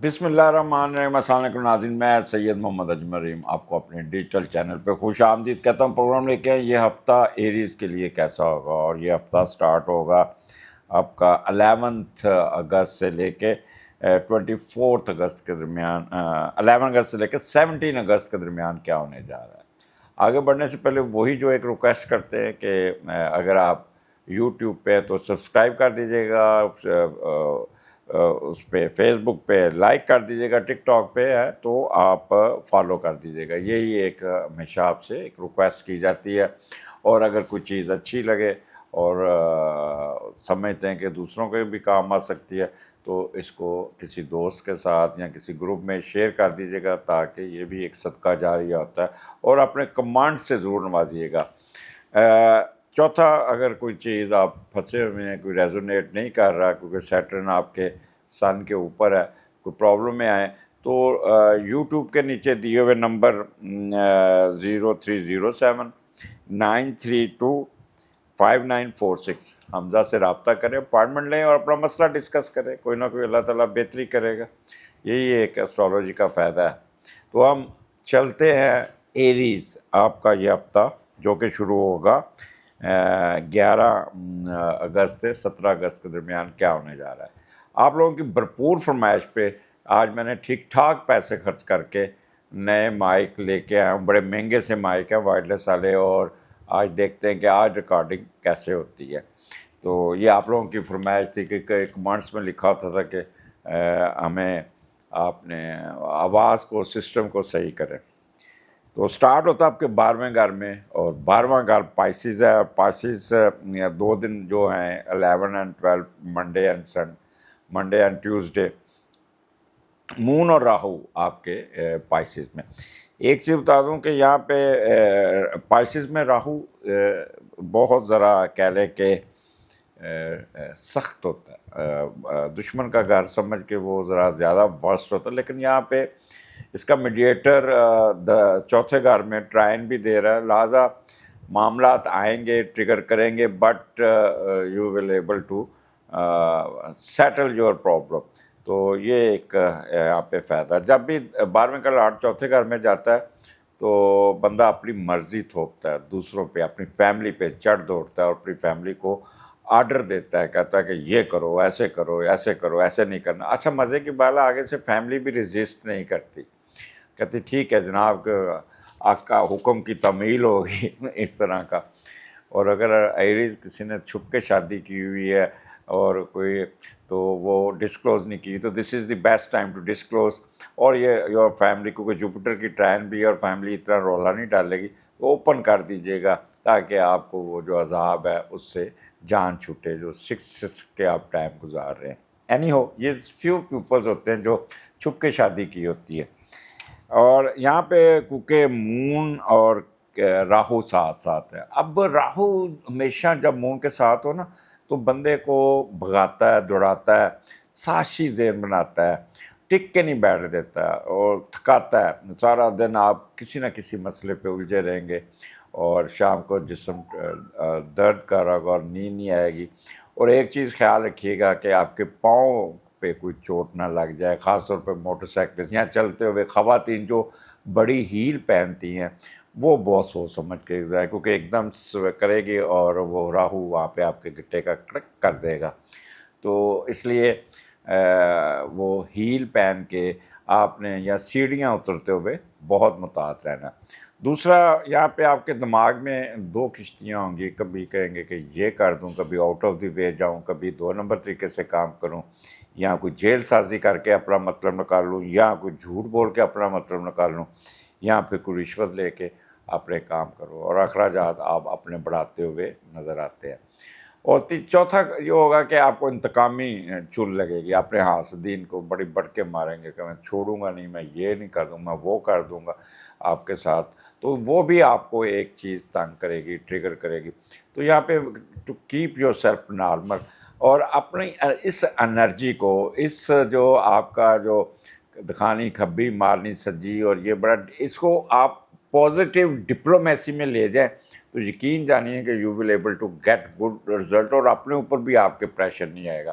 بسم اللہ الرحمن الرحیم۔ السلام علیکم ناظرین، میں سید محمد اجمل رحیم آپ کو اپنے ڈیجیٹل چینل پہ خوش آمدید کہتا ہوں۔ پروگرام لے کے یہ ہفتہ ایریز کے لیے کیسا ہوگا، اور یہ ہفتہ سٹارٹ ہوگا آپ کا 11 اگست سے لے کے 24 اگست کے درمیان، 11 اگست سے لے کے 17 اگست کے درمیان کیا ہونے جا رہا ہے۔ آگے بڑھنے سے پہلے وہی جو ایک ریکویسٹ کرتے ہیں کہ اگر آپ یوٹیوب پہ تو سبسکرائب کر دیجیے گا، اس پہ فیس بک پہ لائک کر دیجیے گا، ٹک ٹاک پہ ہے تو آپ فالو کر دیجیے گا۔ یہی ایک ہمیشہ آپ سے ایک ریکویسٹ کی جاتی ہے، اور اگر کوئی چیز اچھی لگے اور سمجھتے ہیں کہ دوسروں کے بھی کام آ سکتی ہے تو اس کو کسی دوست کے ساتھ یا کسی گروپ میں شیئر کر دیجیے گا، تاکہ یہ بھی ایک صدقہ جاریہ ہوتا ہے۔ اور اپنے کمانڈ سے ضرور نوازیے گا۔ چوتھا، اگر کوئی چیز آپ پھنسے ہوئے ہیں، کوئی ریزونیٹ نہیں کر رہا کیونکہ سیٹرن آپ کے سن کے اوپر ہے، کوئی پرابلم میں آئے تو یوٹیوب کے نیچے دیے ہوئے نمبر 030793254946 حمزہ سے رابطہ کریں، اپائنٹمنٹ لیں اور اپنا مسئلہ ڈسکس کریں۔ کوئی نہ کوئی اللہ تعالیٰ بہتری کرے گا۔ یہی ایک اسٹرالوجی کا فائدہ ہے۔ تو ہم چلتے ہیں ایریز، آپ کا یہ ہفتہ جو کہ شروع ہوگا 11 اگست سے 17 اگست کے درمیان کیا ہونے جا رہا ہے۔ آپ لوگوں کی بھرپور فرمائش پہ آج میں نے ٹھیک ٹھاک پیسے خرچ کر کے نئے مائک لے کے آیا ہوں۔ بڑے مہنگے سے مائک ہیں، وائرلیس والے، اور آج دیکھتے ہیں کہ آج ریکارڈنگ کیسے ہوتی ہے۔ تو یہ آپ لوگوں کی فرمائش تھی کہ کمنٹس میں لکھا ہوتا تھا کہ ہمیں آپ نے آواز کو، سسٹم کو صحیح کریں۔ تو سٹارٹ ہوتا ہے آپ کے 12ویں گھر میں، اور 12واں گھر پائسز ہے۔ پائسز 2 دن جو ہیں 11 اور 12، منڈے اینڈ ٹیوزڈے، مون اور راہو آپ کے پائسز میں۔ ایک چیز بتا دوں کہ یہاں پہ پائسز میں راہو بہت ذرا کہہ لے کہ سخت ہوتا ہے، دشمن کا گھر سمجھ کے وہ ذرا زیادہ ورسٹ ہوتا ہے، لیکن یہاں پہ اس کا میڈیٹر چوتھے گھر میں ٹرائن بھی دے رہا ہے، لہٰذا معاملات آئیں گے، ٹریگر کریں گے، but you will able to settle your problem. تو یہ ایک یہاں پہ فائدہ۔ جب بھی 12ویں کا لاٹ چوتھے گھر میں جاتا ہے تو بندہ اپنی مرضی تھوپتا ہے دوسروں پہ، اپنی فیملی پہ چڑھ دوڑتا ہے اور اپنی فیملی کو آرڈر دیتا ہے، کہتا ہے کہ یہ کرو، ایسے کرو، ایسے کرو، ایسے نہیں کرنا۔ اچھا مزے کی بات ہے، آگے سے فیملی بھی ریزسٹ نہیں کرتی، کہتی ٹھیک ہے جناب، آپ کا حکم کی تعمیل ہوگی اس طرح کا۔ اور اگر ایریز کسی نے چھپ کے شادی کی ہوئی ہے اور کوئی تو وہ ڈسکلوز نہیں کی، تو this is the best time to disclose. اور یہ یور فیملی، کیونکہ جوپیٹر کی ٹرائن بھی ہے اور فیملی اتنا رولا نہیں ڈالے گی، تو اوپن کر دیجیے گا تاکہ آپ کو وہ جو عذاب ہے اس سے جان چھوٹے، جو سکس کے آپ ٹائم گزار رہے ہیں۔ اینی ہو، یہ فیو پیپلز ہوتے ہیں جو چھپ کے شادی کی ہوتی ہے۔ اور یہاں پہ کیونکہ مون اور راہو ساتھ ساتھ ہے، اب راہو ہمیشہ جب مون کے ساتھ ہو نا تو بندے کو بھگاتا ہے، دوڑاتا ہے، سازشی ذہن بناتا ہے، ٹک کے نہیں بیٹھ دیتا ہے اور تھکاتا ہے۔ سارا دن آپ کسی نہ کسی مسئلے پہ الجھے رہیں گے، اور شام کو جسم درد کر رہا ہوگا اور نیند نہیں آئے گی۔ اور ایک چیز خیال رکھیے گا کہ آپ کے پاؤں پہ کوئی چوٹ نہ لگ جائے، خاص طور پہ موٹر سائیکل یہاں چلتے ہوئے۔ خواتین جو بڑی ہیل پہنتی ہیں وہ بہت سوچ سمجھ کے گزارے، کیونکہ ایک دم کرے گی اور وہ راہو وہاں پہ آپ کے گٹے کا کڑک کر دے گا۔ تو اس لیے وہ ہیل پہن کے آپ نے یا سیڑھیاں اترتے ہوئے بہت محتاط رہنا۔ دوسرا، یہاں پہ آپ کے دماغ میں 2 کشتیاں ہوں گی، کبھی کہیں گے کہ یہ کر دوں، کبھی آؤٹ آف دی وے جاؤں، کبھی 2 نمبر طریقے سے کام کروں، یا کوئی جیل سازی کر کے اپنا مطلب نکال لوں، یا کوئی جھوٹ بول کے اپنا مطلب نکال لوں، یا پھر کوئی رشوت لے کے اپنے کام کرو، اور اخراجات آپ اپنے بڑھاتے ہوئے نظر آتے ہیں۔ اور چوتھا یہ ہوگا کہ آپ کو انتقامی چل لگے گی، اپنے حاسدین کو بڑی بڑھ کے ماریں گے کہ میں چھوڑوں گا نہیں، میں یہ نہیں کر دوں، میں وہ کر دوں گا آپ کے ساتھ۔ تو وہ بھی آپ کو ایک چیز تنگ کرے گی، ٹریگر کرے گی۔ تو یہاں پہ to keep yourself normal, اور اپنی اس انرجی کو، اس جو آپ کا جو دکھانی کھبی مارنی سجی، اور یہ بڑا، اس کو آپ پازیٹیو ڈپلومیسی میں لے جائیں تو یقین جانیے کہ you will able to get good result, اور اپنے اوپر بھی آپ کے پریشر نہیں آئے گا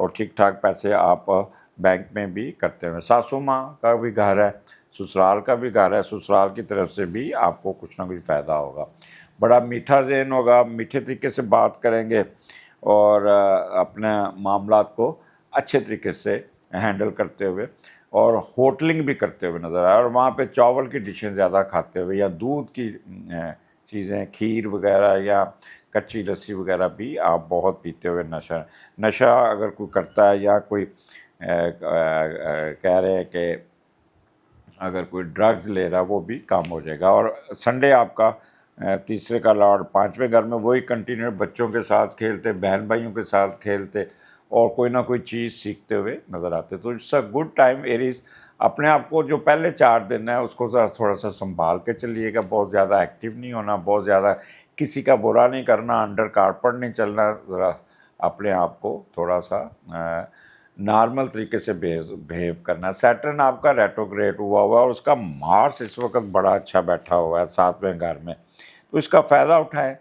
اور ٹھیک ٹھاک پیسے آپ بینک میں بھی کرتے ہوئے. ساسو ماں کا بھی گھر ہے, سسرال کا بھی گھر ہے, سسرال کی طرف سے بھی آپ کو کچھ نہ کچھ فائدہ ہوگا. بڑا میٹھا ذہن ہوگا, میٹھے طریقے سے بات کریں گے اور اپنے معاملات کو اچھے طریقے سے ہینڈل کرتے ہوئے اور ہوٹلنگ بھی کرتے ہوئے نظر آئے. اور وہاں پہ چاول کی ڈشیں زیادہ کھاتے ہوئے یا دودھ کی چیزیں, کھیر وغیرہ یا کچی لسی وغیرہ بھی آپ بہت پیتے ہوئے. نشہ اگر کوئی کرتا ہے یا کوئی کہہ رہے ہیں کہ اگر کوئی ڈرگز لے رہا وہ بھی کام ہو جائے گا. اور سنڈے آپ کا تیسرے کا لارڈ 5ویں گھر میں وہی کنٹینیو بچوں کے ساتھ کھیلتے, بہن بھائیوں کے ساتھ کھیلتے اور کوئی نہ کوئی چیز سیکھتے ہوئے نظر آتے. تو it's a good time arise. اپنے آپ کو جو پہلے 4 دن ہے اس کو ذرا تھوڑا سا سنبھال کے چلیے گا, بہت زیادہ ایکٹیو نہیں ہونا, بہت زیادہ کسی کا برا نہیں کرنا, انڈر کارپٹ نہیں چلنا, ذرا اپنے آپ کو تھوڑا سا نارمل طریقے سے بہیو کرنا. سیٹرن آپ کا ریٹروگریڈ ہوا ہے اور اس کا مارس اس وقت بڑا اچھا بیٹھا ہوا ہے 7ویں گھر میں, تو اس کا فائدہ اٹھائیں.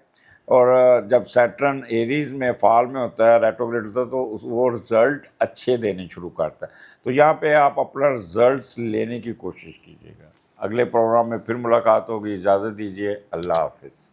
اور جب سیٹرن ایریز میں فال میں ہوتا ہے, ریٹروگریڈ ہوتا ہے, تو وہ رزلٹ اچھے دینے شروع کرتا ہے. تو یہاں پہ آپ اپنا رزلٹس لینے کی کوشش کیجیے گا. اگلے پروگرام میں پھر ملاقات ہوگی. اجازت دیجیے, اللہ حافظ.